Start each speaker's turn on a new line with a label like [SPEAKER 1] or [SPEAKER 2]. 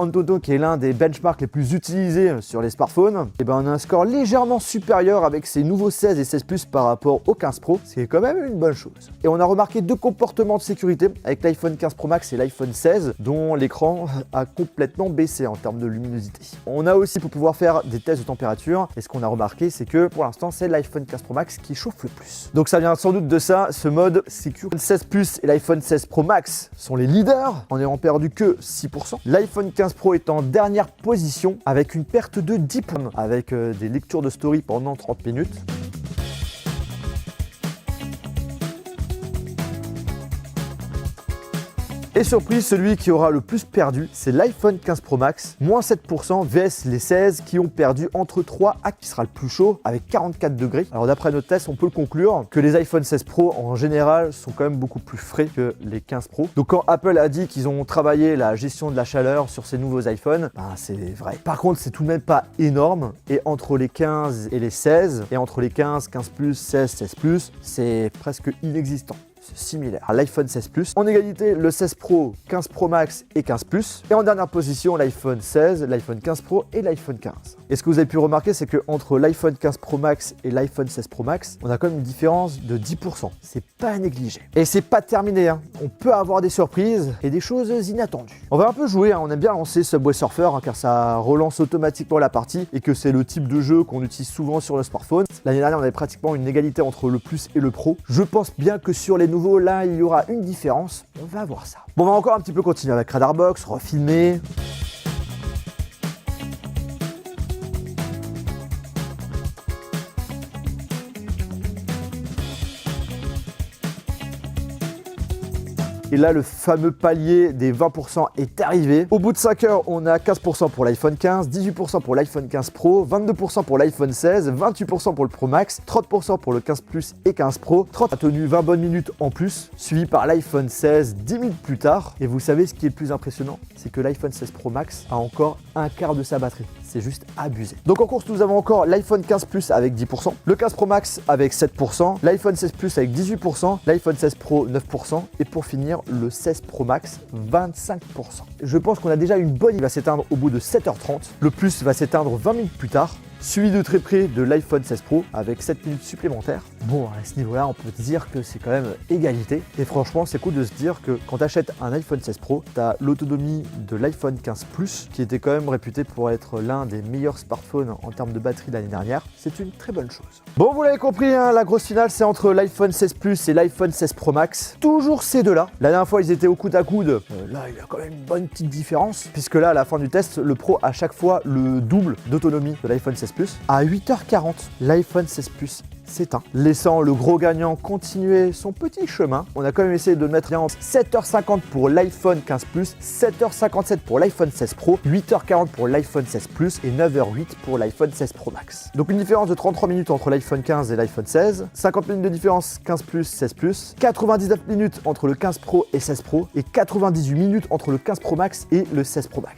[SPEAKER 1] Antutu, qui est l'un des benchmarks les plus utilisés sur les smartphones, et ben on a un score légèrement supérieur avec ses nouveaux 16 et 16 Plus par rapport au 15 Pro, ce qui est quand même une bonne chose. Et on a remarqué deux comportements de sécurité avec l'iPhone 15 Pro Max et l'iPhone 16, dont l'écran a complètement baissé en termes de luminosité. On a aussi, pour pouvoir faire des tests de température, et ce qu'on a remarqué, c'est que pour l'instant, c'est l'iPhone 15 Pro Max qui chauffe le plus. Donc ça vient sans doute de ça, ce mode Secure. L'iPhone 16 Plus et l'iPhone 16 Pro Max sont les leaders, en ayant perdu que 6%. L'iPhone 15 Pro est en dernière position avec une perte de 10 points, avec des lectures de story pendant 30 minutes. Et surprise, celui qui aura le plus perdu, c'est l'iPhone 15 Pro Max, moins 7% vs les 16 qui ont perdu entre 3 à qui sera le plus chaud avec 44 degrés. Alors d'après nos tests, on peut le conclure que les iPhone 16 Pro en général sont quand même beaucoup plus frais que les 15 Pro. Donc quand Apple a dit qu'ils ont travaillé la gestion de la chaleur sur ces nouveaux iPhones, ben c'est vrai. Par contre, c'est tout de même pas énorme et entre les 15 et les 16 et entre les 15, 15 Plus, 16, 16 Plus, c'est presque inexistant. Similaire à l'iPhone 16 Plus. En égalité, le 16 Pro, 15 Pro Max et 15 Plus. Et en dernière position, l'iPhone 16, l'iPhone 15 Pro et l'iPhone 15. Et ce que vous avez pu remarquer, c'est qu'entre l'iPhone 15 Pro Max et l'iPhone 16 Pro Max, on a quand même une différence de 10%. C'est pas négligé. Et c'est pas terminé, hein. On peut avoir des surprises et des choses inattendues. On va un peu jouer, hein. On aime bien lancer Subway Surfer, hein, car ça relance automatiquement la partie et que c'est le type de jeu qu'on utilise souvent sur le smartphone. L'année dernière, on avait pratiquement une égalité entre le Plus et le Pro. Je pense bien que sur les nouveaux, là, il y aura une différence. On va voir ça. Bon, on va encore un petit peu continuer avec Radarbox, refilmer. Et là, le fameux palier des 20% est arrivé. Au bout de 5 heures, on a 15% pour l'iPhone 15, 18% pour l'iPhone 15 Pro, 22% pour l'iPhone 16, 28% pour le Pro Max, 30% pour le 15 Plus et 15 Pro. 30 a tenu 20 bonnes minutes en plus, suivi par l'iPhone 16 10 minutes plus tard. Et vous savez ce qui est le plus impressionnant, c'est que l'iPhone 16 Pro Max a encore un quart de sa batterie. C'est juste abusé. Donc en course, nous avons encore l'iPhone 15 Plus avec 10%, le 15 Pro Max avec 7%, l'iPhone 16 Plus avec 18%, l'iPhone 16 Pro 9% et pour finir, le 16 Pro Max 25%. Je pense qu'on a déjà une bonne, il va s'éteindre au bout de 7h30. Le Plus va s'éteindre 20 minutes plus tard, suivi de très près de l'iPhone 16 Pro avec 7 minutes supplémentaires. Bon, à ce niveau-là, on peut dire que c'est quand même égalité. Et franchement, c'est cool de se dire que quand tu achètes un iPhone 16 Pro, tu as l'autonomie de l'iPhone 15 Plus, qui était quand même réputé pour être l'un des meilleurs smartphones en termes de batterie l'année dernière. C'est une très bonne chose. Bon, vous l'avez compris, hein, la grosse finale, c'est entre l'iPhone 16 Plus et l'iPhone 16 Pro Max. Toujours ces deux-là. La dernière fois, ils étaient au coude à coude. Là, il y a quand même une bonne petite différence, puisque là, à la fin du test, le Pro a chaque fois le double d'autonomie de l'iPhone 16 Plus. À 8h40, l'iPhone 16 Plus s'éteint, laissant le gros gagnant continuer son petit chemin. On a quand même essayé de le mettre en 7h50 pour l'iPhone 15 Plus, 7h57 pour l'iPhone 16 Pro, 8h40 pour l'iPhone 16 Plus et 9h08 pour l'iPhone 16 Pro Max. Donc une différence de 33 minutes entre l'iPhone 15 et l'iPhone 16, 50 minutes de différence 15 Plus, 16 Plus, 99 minutes entre le 15 Pro et 16 Pro et 98 minutes entre le 15 Pro Max et le 16 Pro Max.